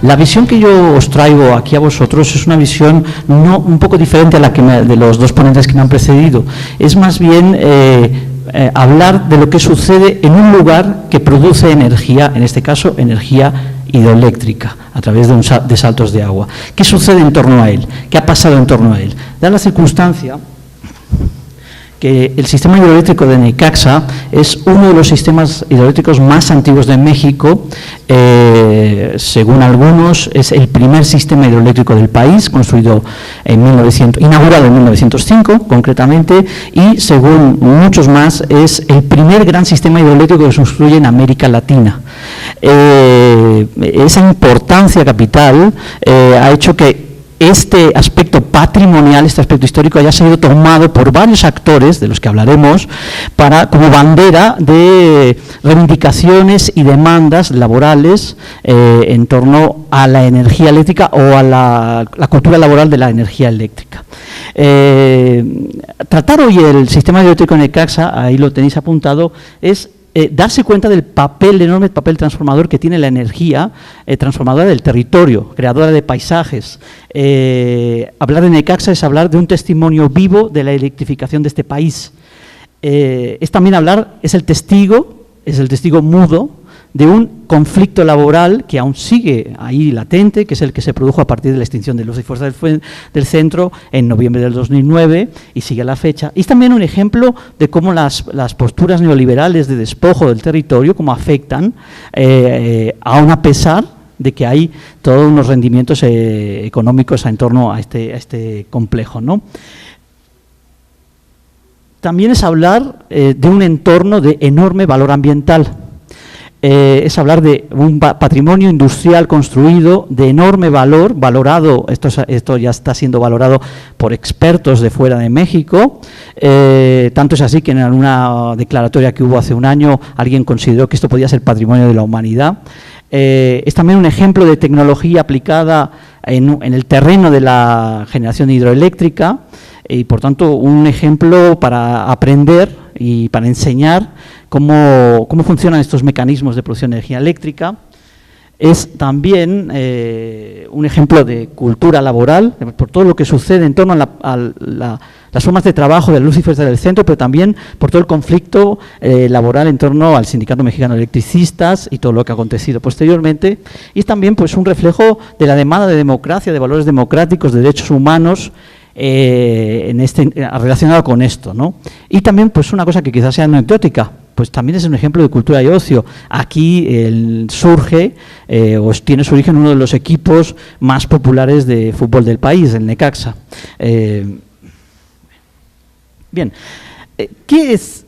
La visión que yo os traigo aquí a vosotros es una visión un poco diferente a la de los dos ponentes que me han precedido. Es más bien hablar de lo que sucede en un lugar que produce energía, en este caso energía hidroeléctrica, a través de saltos de agua. ¿Qué sucede en torno a él? ¿Qué ha pasado en torno a él? Da la circunstancia que el sistema hidroeléctrico de Necaxa es uno de los sistemas hidroeléctricos más antiguos de México. Según algunos, es el primer sistema hidroeléctrico del país, construido inaugurado en 1905, concretamente, y según muchos más, es el primer gran sistema hidroeléctrico que se construye en América Latina. Esa importancia capital ha hecho que este aspecto patrimonial, este aspecto histórico haya sido tomado por varios actores, de los que hablaremos, como bandera de reivindicaciones y demandas laborales en torno a la energía eléctrica o a la cultura laboral de la energía eléctrica. Tratar hoy el sistema hidroeléctrico de Necaxa, ahí lo tenéis apuntado, es darse cuenta del enorme papel transformador que tiene la energía transformadora del territorio, creadora de paisajes. Hablar de Necaxa es hablar de un testimonio vivo de la electrificación de este país. Es también es el testigo mudo de un conflicto laboral que aún sigue ahí latente, que es el que se produjo a partir de la extinción de Luz y Fuerza del Centro en noviembre del 2009 y sigue a la fecha. Y es también un ejemplo de cómo las posturas neoliberales de despojo del territorio, cómo afectan, aún a pesar de que hay todos unos rendimientos económicos en torno a este complejo, ¿no? También es hablar de un entorno de enorme valor ambiental. Es hablar de un patrimonio industrial construido de enorme valor, valorado, esto ya está siendo valorado por expertos de fuera de México, tanto es así que en una declaratoria que hubo hace un año alguien consideró que esto podía ser patrimonio de la humanidad. Es también un ejemplo de tecnología aplicada en el terreno de la generación hidroeléctrica y por tanto un ejemplo para aprender y para enseñar cómo funcionan estos mecanismos de producción de energía eléctrica. Es también un ejemplo de cultura laboral, por todo lo que sucede en torno a las formas de trabajo de la Luz y Fuerza del Centro, pero también por todo el conflicto laboral en torno al Sindicato Mexicano de Electricistas y todo lo que ha acontecido posteriormente. Y es también pues, un reflejo de la demanda de democracia, de valores democráticos, de derechos humanos, relacionado con esto, ¿no? Y también pues una cosa que quizás sea anecdótica, pues también es un ejemplo de cultura y ocio. Aquí surge o tiene su origen uno de los equipos más populares de fútbol del país, el Necaxa. Bien, ¿qué es?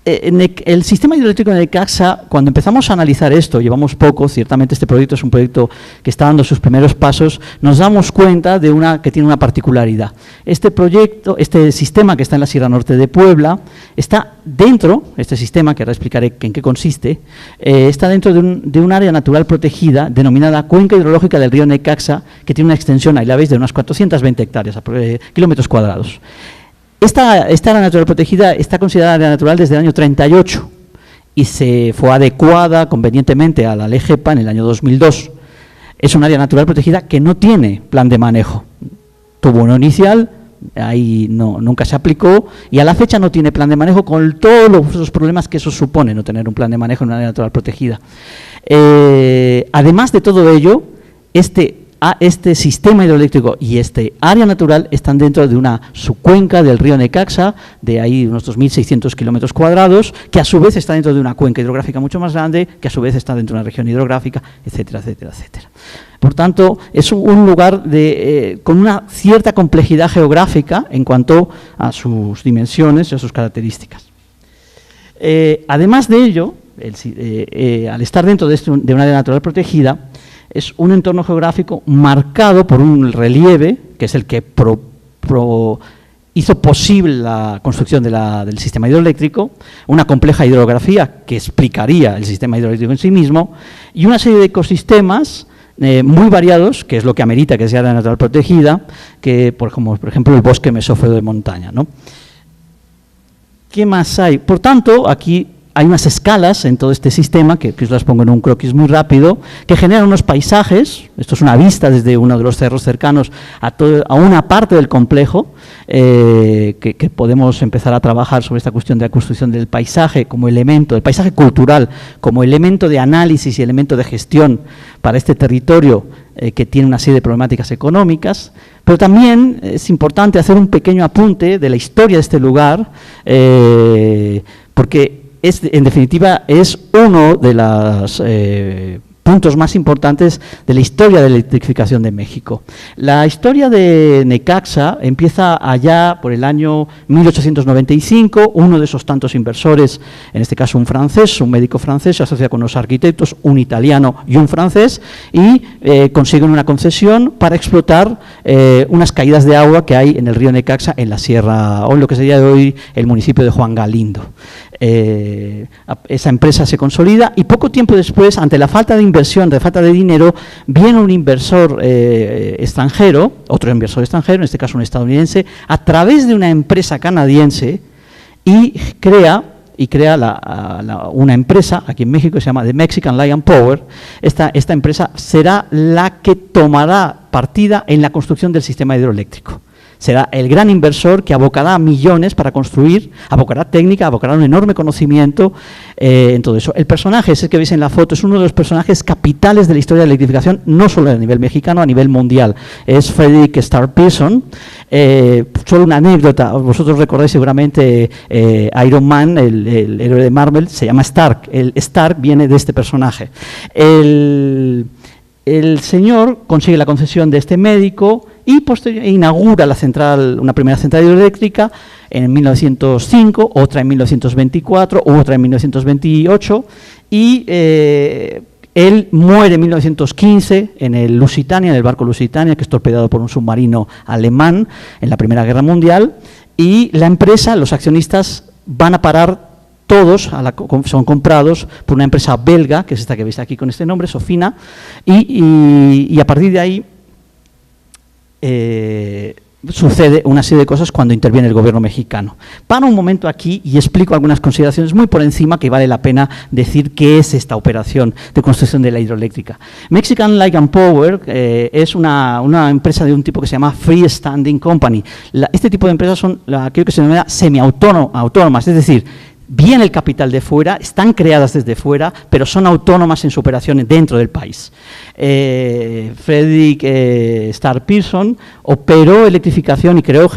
El sistema hidroeléctrico de Necaxa, cuando empezamos a analizar esto, llevamos poco, ciertamente este proyecto es un proyecto que está dando sus primeros pasos, nos damos cuenta de que tiene una particularidad. Este sistema que está en la Sierra Norte de Puebla, está dentro, este sistema, que ahora explicaré en qué consiste, está dentro de un área natural protegida denominada Cuenca Hidrológica del río Necaxa, que tiene una extensión, ahí la veis, de unas 420 hectáreas, kilómetros cuadrados. Esta área natural protegida está considerada área natural desde el año 38 y se fue adecuada convenientemente a la Ley GEPA en el año 2002. Es un área natural protegida que no tiene plan de manejo. Tuvo uno inicial, ahí nunca se aplicó y a la fecha no tiene plan de manejo con todos los problemas que eso supone, no tener un plan de manejo en una área natural protegida. Además de todo ello, este sistema hidroeléctrico y este área natural están dentro de una subcuenca del río Necaxa, de ahí unos 2.600 kilómetros cuadrados, que a su vez está dentro de una cuenca hidrográfica mucho más grande, que a su vez está dentro de una región hidrográfica, etcétera, etcétera, etcétera. Por tanto, es un lugar con una cierta complejidad geográfica en cuanto a sus dimensiones y a sus características. Además de ello, al estar dentro de una área natural protegida, es un entorno geográfico marcado por un relieve, que es el que hizo posible la construcción del sistema hidroeléctrico, una compleja hidrografía que explicaría el sistema hidroeléctrico en sí mismo, y una serie de ecosistemas muy variados, que es lo que amerita que sea área natural protegida, como por ejemplo el bosque mesófilo de montaña, ¿no? ¿Qué más hay? Por tanto, aquí hay unas escalas en todo este sistema, que os las pongo en un croquis muy rápido, que generan unos paisajes. Esto es una vista desde uno de los cerros cercanos a una parte del complejo, que podemos empezar a trabajar sobre esta cuestión de la construcción del paisaje como elemento, del paisaje cultural, como elemento de análisis y elemento de gestión para este territorio que tiene una serie de problemáticas económicas. Pero también es importante hacer un pequeño apunte de la historia de este lugar, porque en definitiva es uno de los puntos más importantes de la historia de la electrificación de México. La historia de Necaxa empieza allá por el año 1895, uno de esos tantos inversores, en este caso un francés, un médico francés, se asocia con unos arquitectos, un italiano y un francés, y consiguen una concesión para explotar unas caídas de agua que hay en el río Necaxa, en la sierra, o en lo que sería hoy el municipio de Juan Galindo. Esa empresa se consolida y poco tiempo después, ante la falta de inversión, de falta de dinero, viene un inversor extranjero, otro inversor extranjero, en este caso un estadounidense, a través de una empresa canadiense, y crea una empresa aquí en México que se llama The Mexican Lion Power. Esta empresa será la que tomará partida en la construcción del sistema hidroeléctrico. Será el gran inversor que abocará millones para construir, abocará técnica, abocará un enorme conocimiento en todo eso. El personaje, ese que veis en la foto, es uno de los personajes capitales de la historia de la electrificación, no solo a nivel mexicano, a nivel mundial. Es Frederick Starr Pearson. Solo una anécdota, vosotros recordáis seguramente Iron Man, el héroe de Marvel, se llama Stark. El Stark viene de este personaje. El señor consigue la concesión de este médico y inaugura una primera central hidroeléctrica en 1905, otra en 1924, otra en 1928, y él muere en 1915 en el Lusitania, en el barco Lusitania, que es torpedado por un submarino alemán en la Primera Guerra Mundial, y la empresa, los accionistas, van a parar todos, son comprados por una empresa belga, que es esta que veis aquí con este nombre, Sofina, y a partir de ahí sucede una serie de cosas cuando interviene el gobierno mexicano. Paro un momento aquí y explico algunas consideraciones muy por encima que vale la pena decir qué es esta operación de construcción de la hidroeléctrica. Mexican Lion Power es una empresa de un tipo que se llama Freestanding Company. Este tipo de empresas son, creo que se denomina semiautónomas, es decir, viene el capital de fuera, están creadas desde fuera, pero son autónomas en su operación dentro del país. Frederick Starr Pearson operó electrificación y creó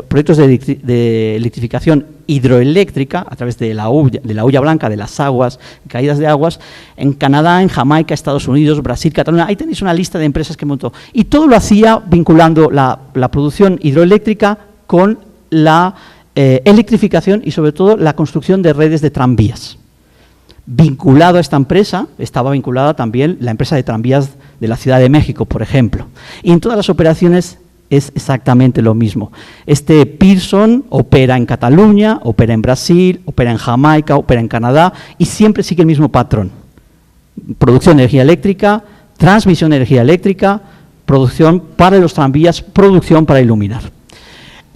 proyectos de electrificación hidroeléctrica a través de la hulla blanca, de las aguas, caídas de aguas, en Canadá, en Jamaica, Estados Unidos, Brasil, Cataluña. Ahí tenéis una lista de empresas que montó. Y todo lo hacía vinculando la producción hidroeléctrica con la electrificación y sobre todo la construcción de redes de tranvías. Vinculado a esta empresa, estaba vinculada también la empresa de tranvías de la Ciudad de México, por ejemplo. Y en todas las operaciones es exactamente lo mismo. Este Pearson opera en Cataluña, opera en Brasil, opera en Jamaica, opera en Canadá y siempre sigue el mismo patrón. Producción de energía eléctrica, transmisión de energía eléctrica, producción para los tranvías, producción para iluminar.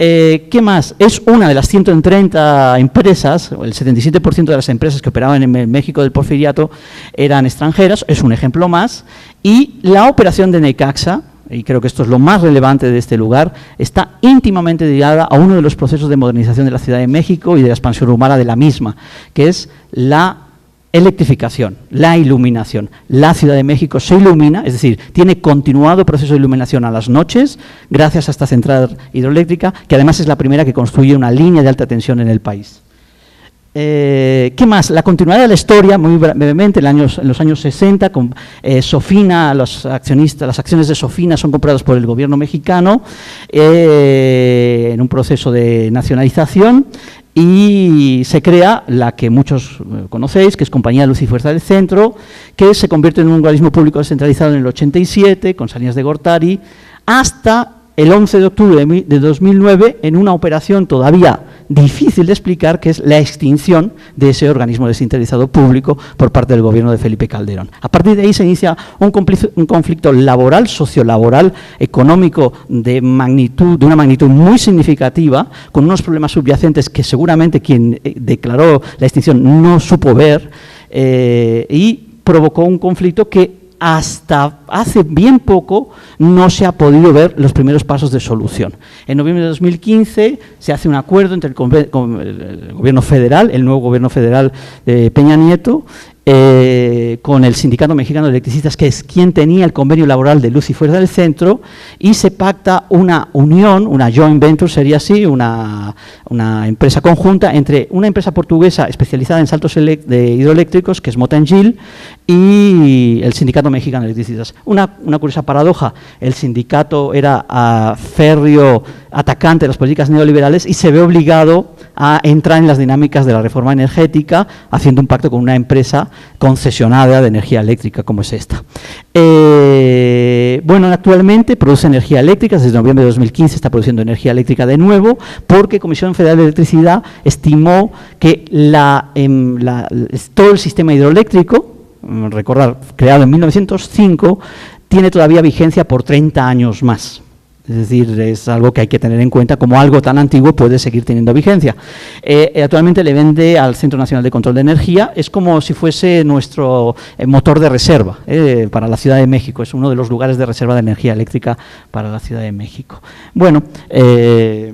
¿Qué más? Es una de las 130 empresas, el 77% de las empresas que operaban en México del Porfiriato eran extranjeras, es un ejemplo más, y la operación de Necaxa, y creo que esto es lo más relevante de este lugar, está íntimamente ligada a uno de los procesos de modernización de la Ciudad de México y de la expansión urbana de la misma, que es la electrificación, la iluminación. La Ciudad de México se ilumina, es decir, tiene continuado proceso de iluminación a las noches gracias a esta central hidroeléctrica, que además es la primera que construye una línea de alta tensión en el país. ¿Qué más? La continuidad de la historia, muy brevemente, en los años 60, con Sofina, las acciones de Sofina son compradas por el gobierno mexicano en un proceso de nacionalización, y se crea la que muchos conocéis, que es Compañía de Luz y Fuerza del Centro, que se convierte en un organismo público descentralizado en el 87, con Salinas de Gortari, hasta el 11 de octubre de 2009, en una operación todavía difícil de explicar, que es la extinción de ese organismo descentralizado público por parte del gobierno de Felipe Calderón. A partir de ahí se inicia un conflicto laboral, sociolaboral, económico de una magnitud muy significativa, con unos problemas subyacentes que seguramente quien declaró la extinción no supo ver, y provocó un conflicto que hasta hace bien poco no se ha podido ver los primeros pasos de solución. En noviembre de 2015 se hace un acuerdo entre el gobierno federal, el nuevo gobierno federal de Peña Nieto, con el Sindicato Mexicano de Electricistas, que es quien tenía el convenio laboral de Luz y Fuerza del Centro, y se pacta una unión, una joint venture sería así, una empresa conjunta entre una empresa portuguesa especializada en saltos hidroeléctricos, que es Mota-Engil, y el Sindicato Mexicano de Electricistas. Una curiosa paradoja: el sindicato era férreo atacante de las políticas neoliberales y se ve obligado a entrar en las dinámicas de la reforma energética, haciendo un pacto con una empresa concesionada de energía eléctrica como es esta. Bueno, actualmente produce energía eléctrica, desde noviembre de 2015 está produciendo energía eléctrica de nuevo, porque Comisión Federal de Electricidad estimó que todo el sistema hidroeléctrico, recordar, creado en 1905, tiene todavía vigencia por 30 años más. Es decir, es algo que hay que tener en cuenta, como algo tan antiguo puede seguir teniendo vigencia. Actualmente le vende al Centro Nacional de Control de Energía, es como si fuese nuestro motor de reserva para la Ciudad de México, es uno de los lugares de reserva de energía eléctrica para la Ciudad de México. Bueno, ¿qué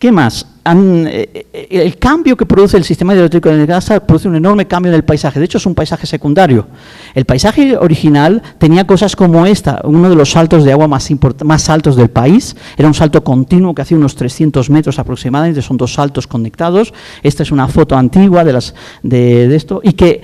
más? El cambio que produce el sistema hidroeléctrico de Necaxa produce un enorme cambio en el paisaje. De hecho, es un paisaje secundario. El paisaje original tenía cosas como esta: uno de los saltos de agua más altos del país. Era un salto continuo que hacía unos 300 metros aproximadamente. Son dos saltos conectados. Esta es una foto antigua de esto, y que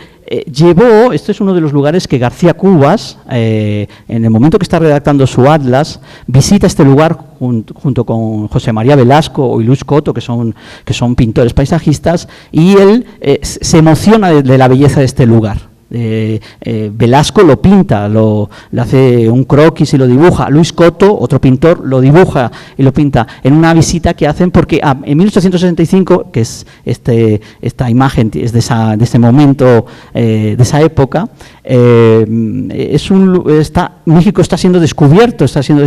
esto es uno de los lugares que García Cubas, en el momento que está redactando su atlas, visita este lugar junto con José María Velasco y Luis Coto, que son pintores paisajistas, y él se emociona de la belleza de este lugar. Velasco lo pinta, le hace un croquis y lo dibuja. Luis Coto, otro pintor, lo dibuja y lo pinta en una visita que hacen, porque en 1865, que es esta imagen es de ese momento, de esa época, México está siendo descubierto, está siendo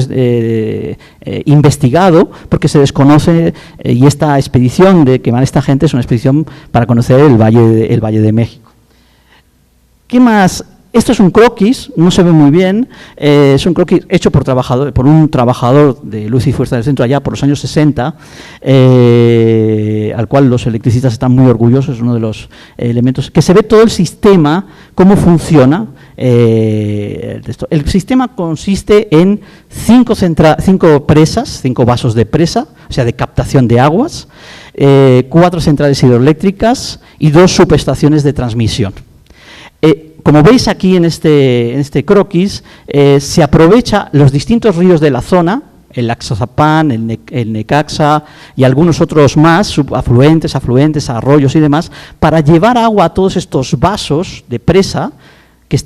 investigado, porque se desconoce, y esta expedición que van esta gente es una expedición para conocer el Valle de México. ¿Qué más? Esto es un croquis, no se ve muy bien, es un croquis hecho por un trabajador de Luz y Fuerza del Centro allá por los años 60, al cual los electricistas están muy orgullosos. Es uno de los elementos que se ve todo el sistema, cómo funciona. El sistema consiste en 5 presas, 5 vasos de presa, o sea, de captación de aguas, 4 centrales hidroeléctricas y 2 subestaciones de transmisión. Como veis aquí en este croquis, se aprovecha los distintos ríos de la zona, el Axazapán, el Necaxa y algunos otros más, subafluentes, afluentes, arroyos y demás, para llevar agua a todos estos vasos de presa, que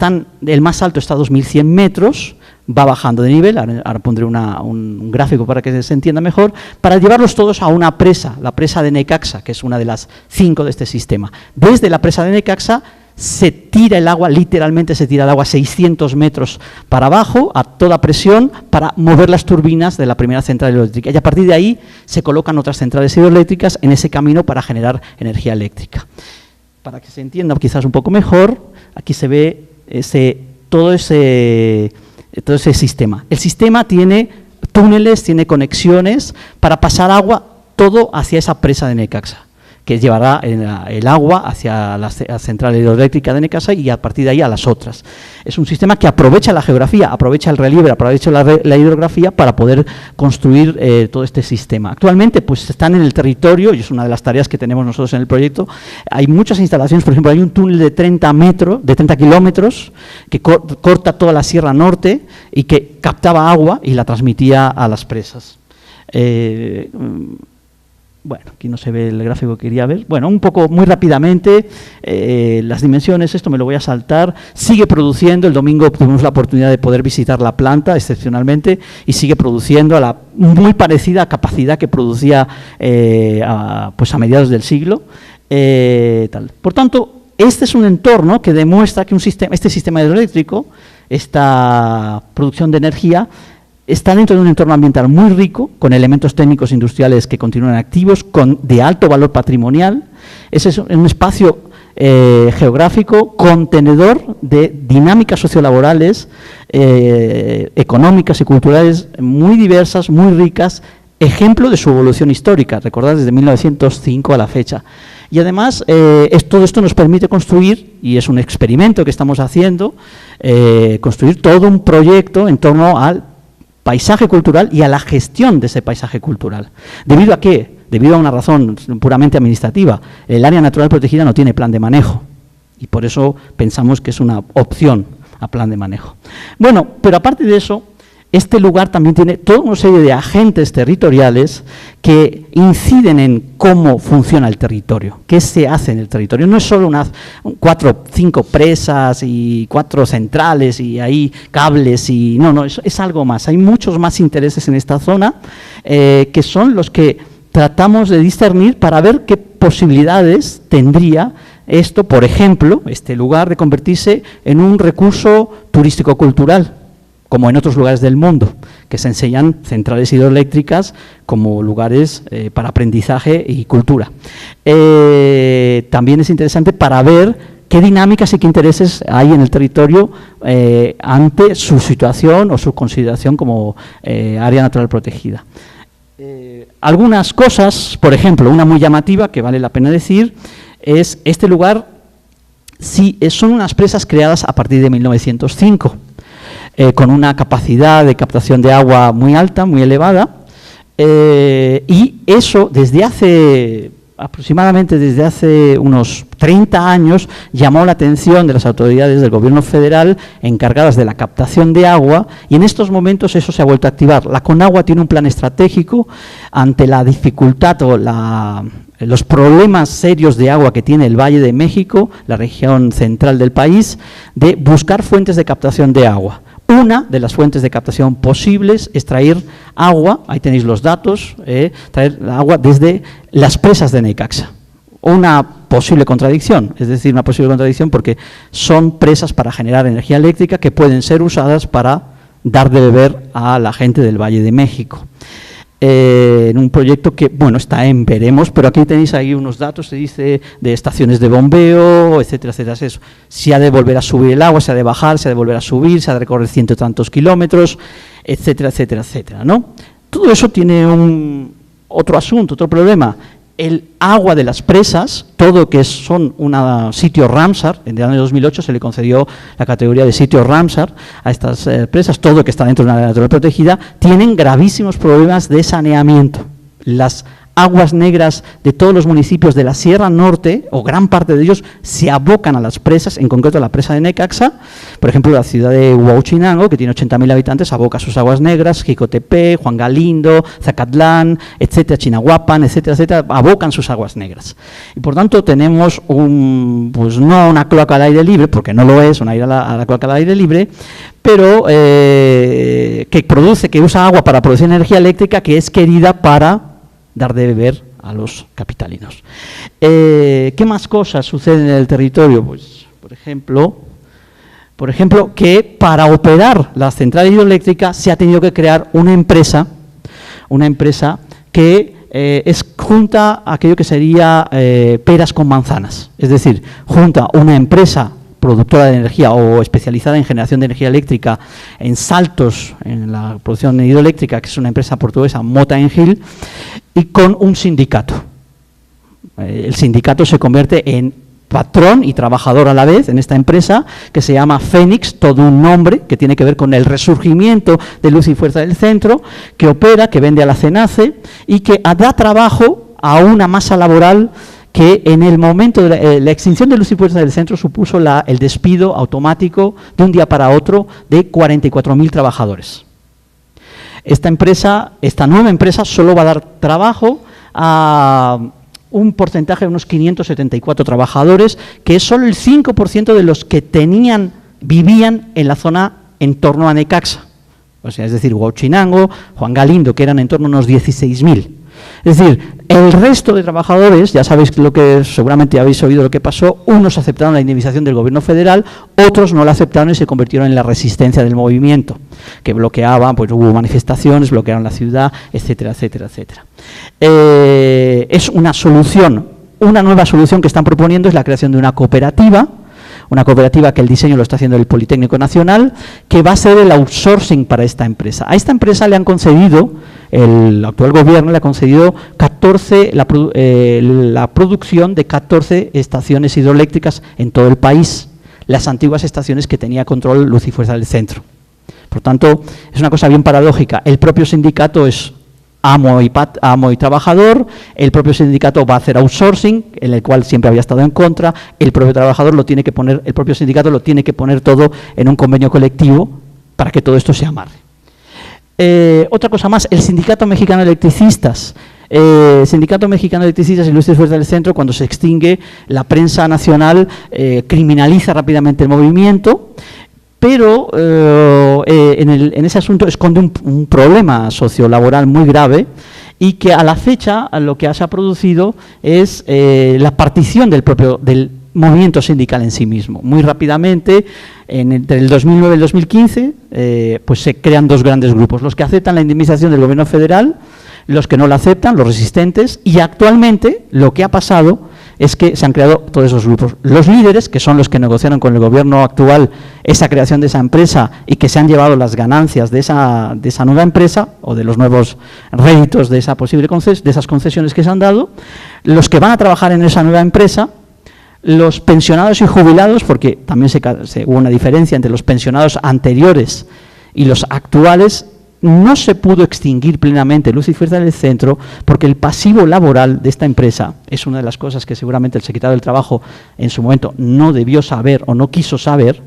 el más alto está a 2.100 metros, va bajando de nivel. Ahora pondré un gráfico para que se entienda mejor, para llevarlos todos a una presa, la presa de Necaxa, que es una de las 5 de este sistema. Desde la presa de Necaxa se tira el agua, literalmente se tira el agua 600 metros para abajo, a toda presión, para mover las turbinas de la primera central hidroeléctrica. Y a partir de ahí se colocan otras centrales hidroeléctricas en ese camino para generar energía eléctrica. Para que se entienda quizás un poco mejor, aquí se ve todo ese sistema. El sistema tiene túneles, tiene conexiones para pasar agua todo hacia esa presa de Necaxa, que llevará el agua hacia la central hidroeléctrica de Necaxa y a partir de ahí a las otras. Es un sistema que aprovecha la geografía, aprovecha el relieve, aprovecha la hidrografía para poder construir todo este sistema. Actualmente pues están en el territorio, y es una de las tareas que tenemos nosotros en el proyecto. Hay muchas instalaciones, por ejemplo, hay un túnel de 30 kilómetros que corta toda la Sierra Norte y que captaba agua y la transmitía a las presas. Bueno, aquí no se ve el gráfico que quería ver. Bueno, un poco, muy rápidamente, las dimensiones, esto me lo voy a saltar. Sigue produciendo, el domingo tuvimos la oportunidad de poder visitar la planta, excepcionalmente, y sigue produciendo a la muy parecida capacidad que producía pues a mediados del siglo. Tal. Por tanto, este es un entorno que demuestra que este sistema hidroeléctrico, esta producción de energía, está dentro de un entorno ambiental muy rico, con elementos técnicos industriales que continúan activos, de alto valor patrimonial. Ese es un espacio geográfico contenedor de dinámicas sociolaborales, económicas y culturales muy diversas, muy ricas, ejemplo de su evolución histórica, recordad, desde 1905 a la fecha. Y además, todo esto nos permite construir, y es un experimento que estamos haciendo, construir todo un proyecto en torno al paisaje cultural y a la gestión de ese paisaje cultural. ¿Debido a qué? Debido a una razón puramente administrativa. El área natural protegida no tiene plan de manejo y por eso pensamos que es una opción a plan de manejo. Bueno, pero aparte de eso, este lugar también tiene toda una serie de agentes territoriales que inciden en cómo funciona el territorio, qué se hace en el territorio. No es solo 4 o 5 presas y 4 centrales y ahí cables y no, es algo más. Hay muchos más intereses en esta zona que son los que tratamos de discernir para ver qué posibilidades tendría esto, por ejemplo, este lugar de convertirse en un recurso turístico-cultural, como en otros lugares del mundo, que se enseñan centrales hidroeléctricas como lugares para aprendizaje y cultura. También es interesante para ver qué dinámicas y qué intereses hay en el territorio ante su situación o su consideración como área natural protegida. Algunas cosas, por ejemplo, una muy llamativa que vale la pena decir, es este lugar, sí, son unas presas creadas a partir de 1905, con una capacidad de captación de agua muy alta, muy elevada, y eso aproximadamente desde hace unos 30 años llamó la atención de las autoridades del gobierno federal encargadas de la captación de agua, y en estos momentos eso se ha vuelto a activar. La Conagua tiene un plan estratégico ante la dificultad o los problemas serios de agua que tiene el Valle de México, la región central del país, de buscar fuentes de captación de agua. Una de las fuentes de captación posibles es traer agua, ahí tenéis los datos, traer agua desde las presas de Necaxa. Una posible contradicción, es decir, una posible contradicción porque son presas para generar energía eléctrica que pueden ser usadas para dar de beber a la gente del Valle de México. En un proyecto que, bueno, está en veremos, pero aquí tenéis ahí unos datos, se dice de estaciones de bombeo, etcétera, etcétera, eso. Si ha de volver a subir el agua, si ha de bajar, si ha de volver a subir, si ha de recorrer 100 y tantos kilómetros, etcétera, etcétera, etcétera, ¿no? Todo eso tiene otro asunto, otro problema. El agua de las presas, todo que son un sitio Ramsar, en el año 2008 se le concedió la categoría de sitio Ramsar a estas presas, todo que está dentro de una área natural protegida, tienen gravísimos problemas de saneamiento. Las aguas negras de todos los municipios de la Sierra Norte, o gran parte de ellos, se abocan a las presas, en concreto a la presa de Necaxa. Por ejemplo, la ciudad de Huauchinango, que tiene 80.000 habitantes, aboca sus aguas negras, Jicotepe, Juan Galindo, Zacatlán, etcétera, Chinahuapan, etcétera, etcétera, abocan sus aguas negras. Y por tanto tenemos pues no una cloaca al aire libre, porque no lo es, una cloaca al aire libre, pero que usa agua para producir energía eléctrica que es querida para dar de beber a los capitalinos. ¿Qué más cosas suceden en el territorio? Pues, por ejemplo, que para operar la central hidroeléctrica se ha tenido que crear una empresa que junta aquello que sería peras con manzanas, es decir, junta una empresa productora de energía o especializada en generación de energía eléctrica en Saltos, en la producción hidroeléctrica, que es una empresa portuguesa, Mota Engil, y con un sindicato. El sindicato se convierte en patrón y trabajador a la vez en esta empresa, que se llama Fénix, todo un nombre que tiene que ver con el resurgimiento de Luz y Fuerza del Centro, que opera, que vende a la CENACE y que da trabajo a una masa laboral que en el momento de la extinción de Luz y Fuerza del Centro supuso el despido automático de un día para otro de 44.000 trabajadores. Esta nueva empresa solo va a dar trabajo a un porcentaje de unos 574 trabajadores, que es solo el 5% de los que vivían en la zona en torno a Necaxa. O sea, es decir, Huauchinango, Juan Galindo, que eran en torno a unos 16.000. Es decir, el resto de trabajadores, ya sabéis seguramente habéis oído lo que pasó, unos aceptaron la indemnización del gobierno federal, otros no la aceptaron y se convirtieron en la resistencia del movimiento, que bloqueaban, pues hubo manifestaciones, bloquearon la ciudad, etcétera, etcétera, etcétera. Es una solución, una nueva solución que están proponiendo es la creación de una cooperativa que el diseño lo está haciendo el Politécnico Nacional, que va a ser el outsourcing para esta empresa. A esta empresa le han concedido, el actual gobierno le ha concedido la producción de 14 estaciones hidroeléctricas en todo el país, las antiguas estaciones que tenía control Luz y Fuerza del Centro. Por tanto, es una cosa bien paradójica. El propio sindicato es amo y trabajador, el propio sindicato va a hacer outsourcing, en el cual siempre había estado en contra, el propio trabajador el propio sindicato lo tiene que poner todo en un convenio colectivo para que todo esto se amarre. Otra cosa más, el Sindicato Mexicano de Electricistas. Sindicato Mexicano de Electricistas y Luz y Fuerza del Centro, cuando se extingue, la prensa nacional criminaliza rápidamente el movimiento, pero en ese asunto esconde un problema sociolaboral muy grave y que a la fecha lo que se ha producido es la partición del movimiento sindical en sí mismo. Muy rápidamente, entre el 2009 y el 2015, pues se crean dos grandes grupos, los que aceptan la indemnización del gobierno federal, los que no la aceptan, los resistentes, y actualmente lo que ha pasado es que se han creado todos esos grupos. Los líderes, que son los que negociaron con el gobierno actual esa creación de esa empresa y que se han llevado las ganancias de esa nueva empresa o de los nuevos réditos de esa de esas concesiones que se han dado, los que van a trabajar en esa nueva empresa, los pensionados y jubilados, porque también hubo una diferencia entre los pensionados anteriores y los actuales. No se pudo extinguir plenamente Luz y Fuerza del Centro porque el pasivo laboral de esta empresa es una de las cosas que seguramente el secretario del Trabajo en su momento no debió saber o no quiso saber.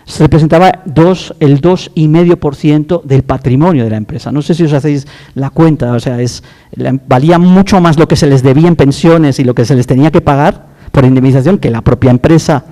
Se representaba el 2,5% del patrimonio de la empresa. No sé si os hacéis la cuenta, o sea, valía mucho más lo que se les debía en pensiones y lo que se les tenía que pagar por indemnización que la propia empresa.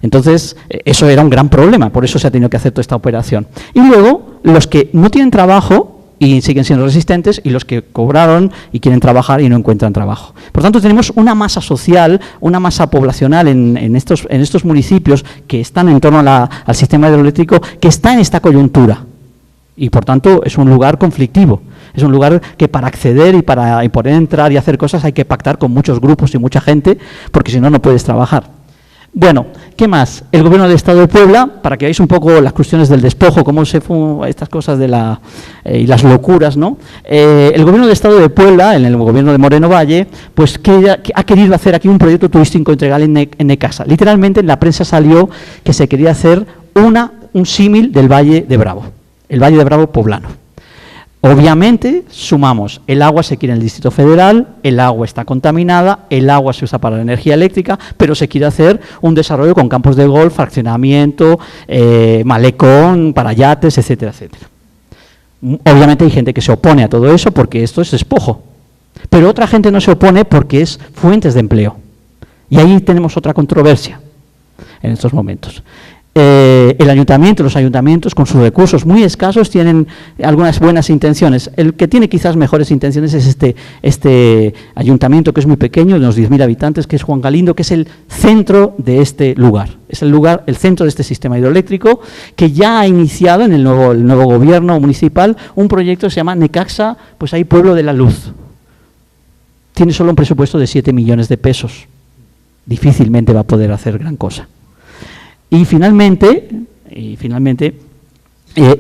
Entonces, eso era un gran problema, por eso se ha tenido que hacer toda esta operación. Y luego, los que no tienen trabajo y siguen siendo resistentes, y los que cobraron y quieren trabajar y no encuentran trabajo. Por tanto, tenemos una masa social, una masa poblacional en estos municipios que están en torno al sistema hidroeléctrico, que está en esta coyuntura. Y, por tanto, es un lugar conflictivo. Es un lugar que para acceder y poder entrar y hacer cosas hay que pactar con muchos grupos y mucha gente, porque si no, no puedes trabajar. Bueno, ¿qué más? El Gobierno del Estado de Puebla, para que veáis un poco las cuestiones del despojo, cómo estas cosas y las locuras, ¿no? El Gobierno del Estado de Puebla, en el Gobierno de Moreno Valle, pues ha querido hacer aquí un proyecto turístico integral en Necaxa. Literalmente en la prensa salió que se quería hacer un símil del Valle de Bravo, el Valle de Bravo poblano. Obviamente, sumamos, el agua se quiere en el Distrito Federal, el agua está contaminada, el agua se usa para la energía eléctrica, pero se quiere hacer un desarrollo con campos de golf, fraccionamiento, malecón, para yates, etcétera, etcétera. Obviamente hay gente que se opone a todo eso porque esto es despojo, pero otra gente no se opone porque es fuentes de empleo. Y ahí tenemos otra controversia en estos momentos. Los ayuntamientos con sus recursos muy escasos tienen algunas buenas intenciones. El que tiene quizás mejores intenciones es este ayuntamiento, que es muy pequeño, de unos 10.000 habitantes, que es Juan Galindo, que es el centro de este lugar. Es el centro de este sistema hidroeléctrico, que ya ha iniciado en el nuevo gobierno municipal un proyecto que se llama Necaxa, pues ahí Pueblo de la Luz. Tiene solo un presupuesto de 7 millones de pesos. Difícilmente va a poder hacer gran cosa. Y finalmente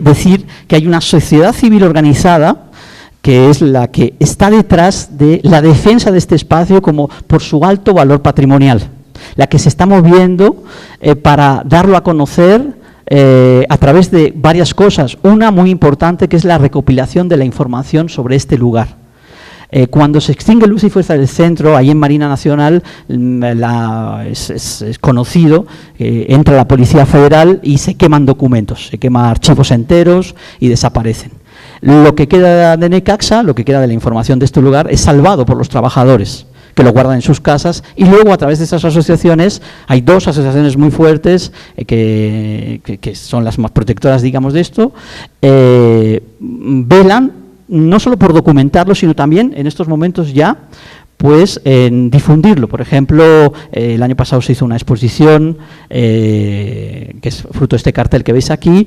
decir que hay una sociedad civil organizada que es la que está detrás de la defensa de este espacio como por su alto valor patrimonial, la que se está moviendo para darlo a conocer a través de varias cosas. Una muy importante, que es la recopilación de la información sobre este lugar. Cuando se extingue Luz y Fuerza del Centro, ahí en Marina Nacional, es conocido, entra la Policía Federal y se queman documentos, se queman archivos enteros y desaparecen. lo que queda de Necaxa, lo que queda de la información de este lugar, es salvado por los trabajadores, que lo guardan en sus casas, y luego a través de esas asociaciones, hay dos asociaciones muy fuertes que son las más protectoras, digamos, de esto, velan no solo por documentarlo, sino también en estos momentos ya, pues en difundirlo. Por ejemplo, el año pasado se hizo una exposición que es fruto de este cartel que veis aquí.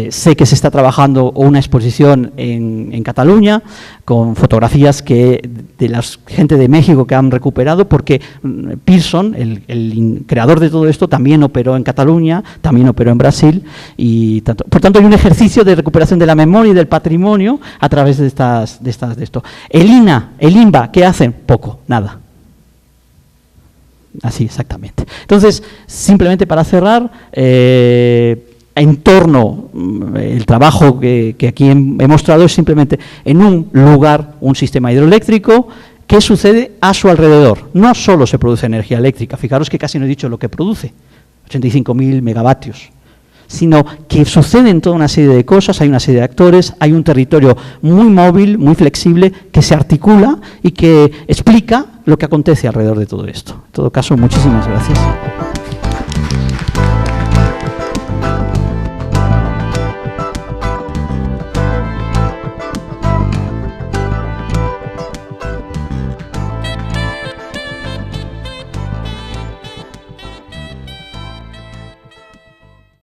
Sé que se está trabajando una exposición en Cataluña con fotografías de la gente de México que han recuperado, porque Pearson, el creador de todo esto, también operó en Cataluña, también operó en Brasil, y por tanto hay un ejercicio de recuperación de la memoria y del patrimonio a través de esto. El INBA, ¿qué hacen? Poco. Nada. Así, exactamente. Entonces, simplemente para cerrar, en torno, el trabajo que aquí he mostrado es simplemente en un lugar, un sistema hidroeléctrico. ¿Qué sucede a su alrededor? No solo se produce energía eléctrica, fijaros que casi no he dicho lo que produce, 85.000 megavatios, sino que suceden toda una serie de cosas, hay una serie de actores, hay un territorio muy móvil, muy flexible, que se articula y que explica lo que acontece alrededor de todo esto. En todo caso, muchísimas gracias.